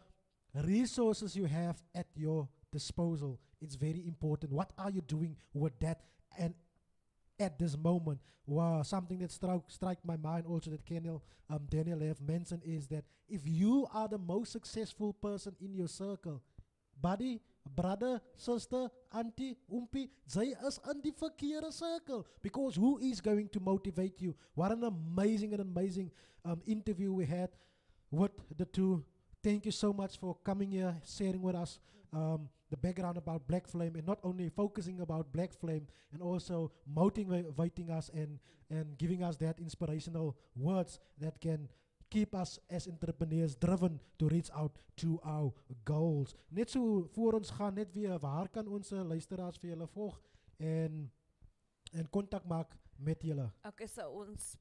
resources you have at your disposal, it's very important. What are you doing with that? And at this moment, wow, something that struck my mind also that Danelle have mentioned is that if you are the most successful person in your circle, buddy, brother, sister, auntie, oompie, zij is in die verkeerde circle. Because who is going to motivate you? What an amazing interview we had with the two. Thank you so much for coming here, sharing with us the background about Black Flame, and not only focusing about Black Flame, and also motivating us and giving us that inspirational words that can keep us as entrepreneurs driven to reach out to our goals. Net so voor ons gaan, net weer, waar kan onze luisteraars vir julle volg en contact maak met julle? Okay, so ons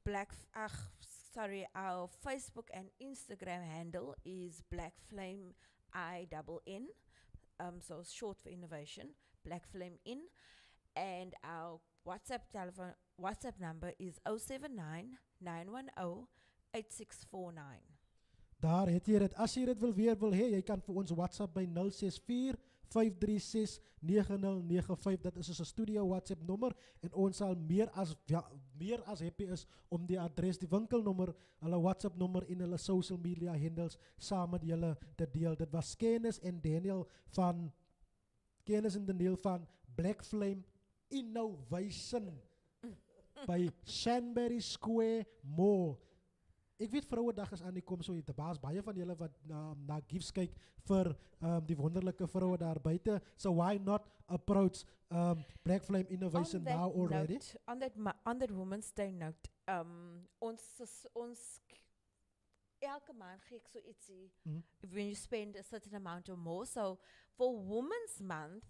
our Facebook and Instagram handle is Black Flame INN, so short for innovation, Black Flame In. And our WhatsApp number is 079 910 8649. Daar het jy dit. As jy dit wil hê, jy kan vir ons WhatsApp by 064 536 9095. Dit is ons studio WhatsApp nommer en ons sal meer as happy is om die adres, die winkelnommer, hulle WhatsApp nommer en hulle social media handles saam met julle te deel. Dit was Candice en Danelle van Black Flame Innovation by Shanbury Square Mall. Ek weet Vrouedag is aan die kom, so die baas baie van julle wat na gifts kyk vir die wonderlike vroue daar buite. So why not approach Black Flame Innovation now already? On that Women's Day note, ons elke maand gee ek so ietsie when you spend a certain amount or more. So for Women's Month,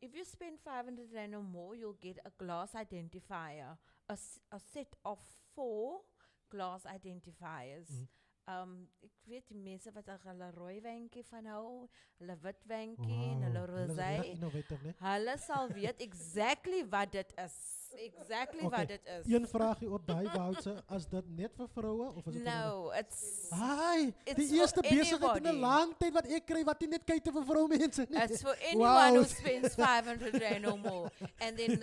if you spend 500 rand or more, you'll get a glass identifier, a set of 4 glass identifiers. Ek weet die mense wat hulle rooi wijnkie van hou, hulle wit wijnkie en hulle rosé, hulle sal weet exactly wat dit is. Wat dit is. Een vraagie op daai woudse, as dit net vir vroue of is dit No, it's die eerste besigheid in 'n lang tyd wat ek kry wat nie net kyk te vir vroumense nie. It's for anyone who spends 500 rand or more. And then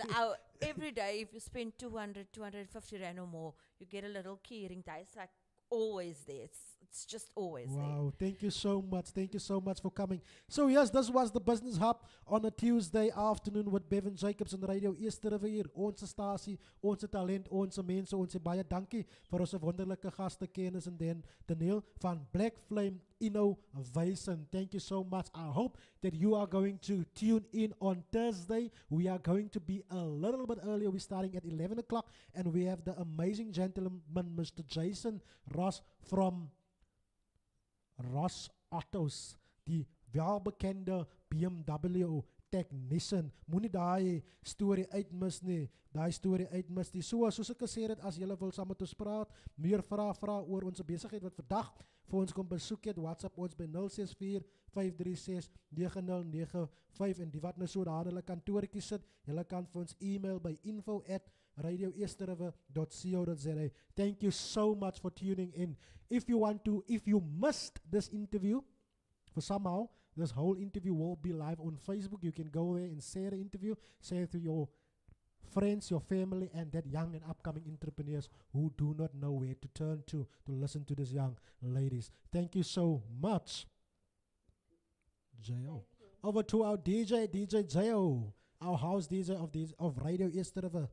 every day if you spend 200, 250 rand or more, you get a little keyring. That's like always there. It's just always there. Wow, thank you so much. Thank you so much for coming. So yes, this was the Business Hub on a Tuesday afternoon with Bevan Jacobs on Radio Eerste Rivier hier. Onze stasie, onze talent, onze mense, onze baie dankie vir ons wonderlike gaste Candice en Danelle van Black Flame Innovation. Thank you so much. I hope that you are going to tune in on Thursday. We are going to be a little bit earlier. We're starting at 11 o'clock and we have the amazing gentleman, Mr. Jason Ross from Ross Autos, die welbekende BMW technician. Moenie daai storie uitmis nie. Soos ek gesê het, as julle wil saam met ons praat, meer vra oor ons besigheid wat vandag vir ons kom besoek het, WhatsApp ons by 064 536 9095 en die wat nou so daar hulle kantoortjie sit, julle kan vir ons e-mail by info@radioeasterriver.co.za. Thank you so much for tuning in. If you missed this interview, for somehow, this whole interview will be live on Facebook. You can go there and share the interview, share it to your friends, your family, and that young and upcoming entrepreneurs who do not know where to turn to listen to these young ladies. Thank you so much. J.O. Over to our DJ J.O., our house DJ of Radio Eerste River.